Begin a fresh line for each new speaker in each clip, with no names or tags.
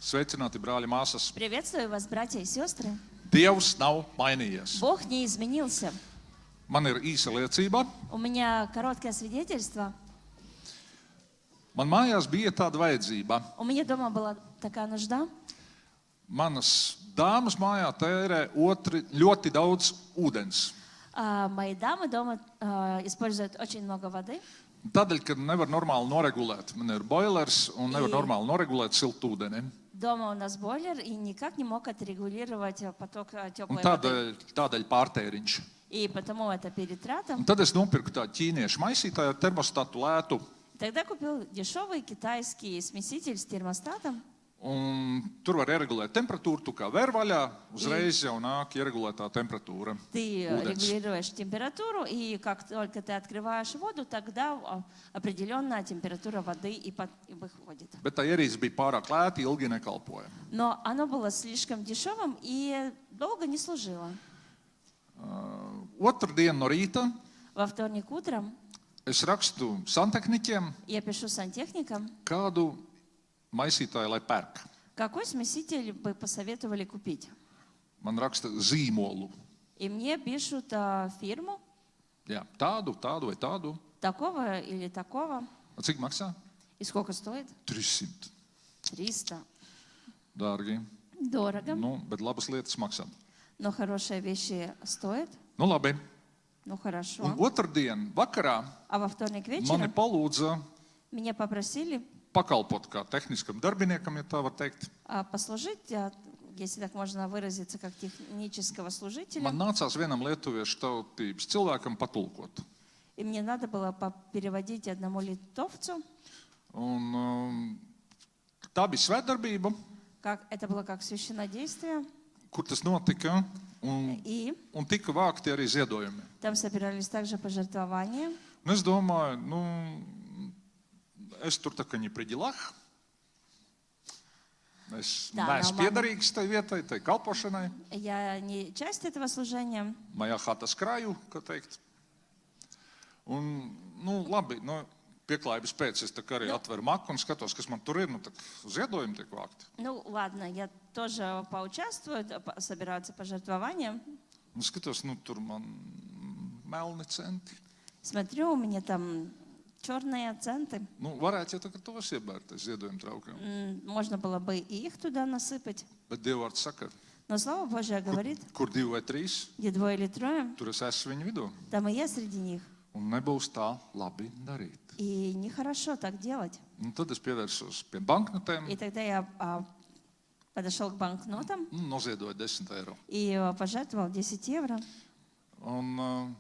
Sveicināti, brāļi, māsas.
Приветствую вас, братья и сестры.
Dievs nav mainījies.
Бог не изменился.
Man ir īsa liecība.
У меня короткое свидетельство.
Man mājās bija tāda vajadzība.
У меня дома была такая нужда.
Manas dāmas mājā tērē ļoti daudz ūdens.
Мои дамы дома используют очень много воды.
Tādēļ, ka nevar normāli noregulēt. Man ir boilers un nevar normāli noregulēt siltu ūdeni.
Дома у нас бойлер, и никак не мог отрегулировать поток теплой
Un
воды.
tādēļ pārtēriņš.
И потому это перетрата.
Un tad es nopirku tādu ķīniešu maisītāju ar termostatu lētu.
Тогда купил дешевый китайский смеситель с термостатом.
Un tur var ieregulēt temperatūru, tu kā vēr vaļā, uzreiz jau nāk ieregulētā temperatūra.
Ты
Ūdens.
регулируешь температуру, и как только ты открываешь воду, тогда определенная температура воды и выходит.
Bet tā ierīce bija pārāk lēta, ilgi nekalpoja.
Но оно было слишком дешевым и долго не служило.
Otrdien no rīta
Во вторник утром
es rakstu santehniķiem
я пишу сантехникам,
kādu maisītāju, lai pērk.
какой смеситель бы посоветовали купить.
Man raksta zīmolu.
И мне пишут фирму
Jā, tādu vai tādu.
такого или такого.
Cik maksā?
И сколько стоит?
300.
300.
Dārgi.
Дорого.
Nu, bet labas lietas maksā.
Но хорошие вещи стоят.
Nu, labi.
Ну хорошо.
Un otrdien vakarā
А во вторник
mani
вечером
palūdza
меня попросили
pakalpot kā tehniskam darbiniekam, ja tā var teikt.
послужить, если так можно выразиться, как технического служителя.
Man nācās vienam lietuviešu tautības cilvēkam patulkot.
И мне надо было переводить одному литовцу.
Un tā bija svētdarbība,
Это было как священнодействие.
kur tas notika,
И
un tika vākti arī ziedojumi.
там собирались также пожертвования.
Un es domāju, es tur tā kā не при делах. Es
Tā
neesmu
nav mana.
piederīgs tai vietai, tai kalpošanai.
Я не часть этого служения.
Mājā hata skrāju, kā teikt. Un, labi, pieklājības pēc es tā kā arī atveru maku un skatos, kas man tur ir, так ziedojumi tiek vākti.
Ну ладно, я тоже поучаствую, собираются пожертвования.
Un skatos, tur man melni centi.
Смотрю, у меня там черные центы.
Varētu jau tagad tos iebērt, ziedojumu traukam.
Можно было бы и их туда насыпать.
Bet Dieva vārds saka,
Но Слово Божие говорит,
kur 2 vai 3,
где 2 или 3,
tur es esmu viņu vidū.
там и я среди них.
Un nebūs tā labi darīt.
И нехорошо так делать.
Un tad es pievērsos pie banknotēm,
И тогда я подошел к банкнотам
noziedoju 10 eiro.
и пожертвовал 10 евро.
Un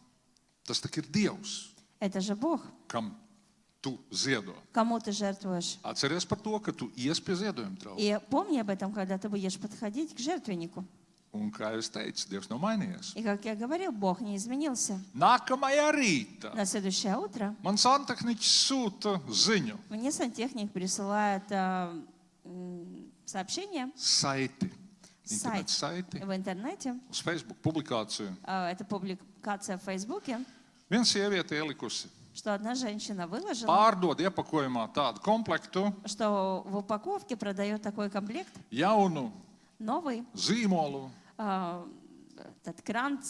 tas tak ir Dievs,
Это же Бог.
kam tu ziedo.
Кому ты жертвуешь?
Atceries par to, ka tu ies pie ziedojuma trauka.
И помни об этом, когда ты будешь подходить к жертвенниku.
Un kā jau es teicu, Dievs nav mainījies.
И как я говорил, Бог не изменился.
Nākamajā rītā
На следующее утро
man santehniķis sūta ziņu.
мне сантехник присылает сообщение
Saiti.
Сайт.
Internet saiti.
в интернете.
Uz Facebook publikāciju.
Это публикация в Фейсбуке,
Viena sieviete ielikusi.
что одна женщина выложила,
Pārdod iepakojumā tādu komplektu,
что в упаковке продает такой комплект,
jaunu
новый,
zīmolu
этот кран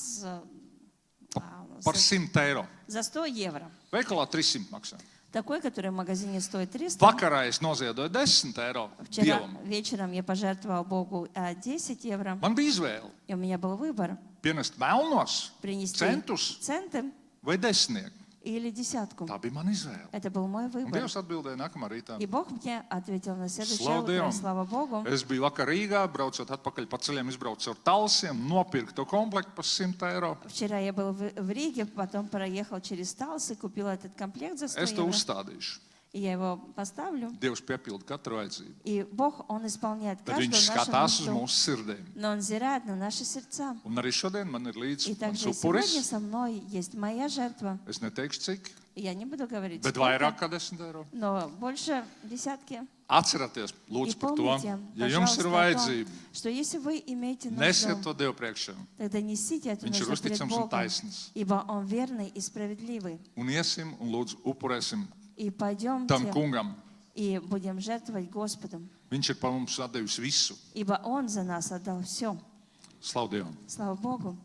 par 100 eiro.
за 100 евро.
Veikalā 300 maksā.
Такой, который в магазине стоит 300.
Vakarā es noziedoju 10 eiro
Вчера
Dievam.
вечером я пожертвовал Богу 10 евро.
Man bija izvēle
И у меня был выбор.
pienest melnos,
Принести
centus
центы
vai desmitnieku.
или десятку.
Tā bija mana izvēle.
Это был мой
Un
выбор.
Dievs atbildēja nākamā rītā.
И Бог мне ответил на следующее
Слава
утро.
Dievam.
Слава Богу.
Es biju vakar Rīgā, braucot atpakaļ pa ceļiem, izbraucu ar talsiem, nopirku to komplektu par 100 eiro.
Вчера я был в Риге, потом проехал через Талсы, купил этот комплект за 100
Es to
евро.
uzstādīšu.
И я его поставлю.
Dievs piepilda katru vajadzību.
И Бог, Он исполняет
Tad
каждую
viņš
нашу
skatās uz
нужду.
mūsu sirdīm.
Но Он взирает на наши сердца.
Un arī šodien man ir
И
līdzi mans
также сегодня
upuris.
со мной есть моя жертва.
Es neteikšu, cik,
Я не буду говорить,
bet
сколько,
vairāk kā 10 eiro.
но больше десятки.
Atcerieties,
И
lūdzu par to,
помните,
ja jums
пожалуйста,
ir
о том,
vajadzība,
что если вы имеете
nesiet
нужду,
to Dievu priekšā.
тогда несите эту
Viņš ir
нужду пред
uzticams un
Богом,
taisnīgs.
ибо Он верный и справедливый.
Un iesim un lūdzu upurēsim
И
tam
пойдемте
kungam.
и будем жертвовать Господом.
Viņš ir par mums devis visu.
ибо Он за нас отдал все.
Slavu Dievam!
Слава Богу.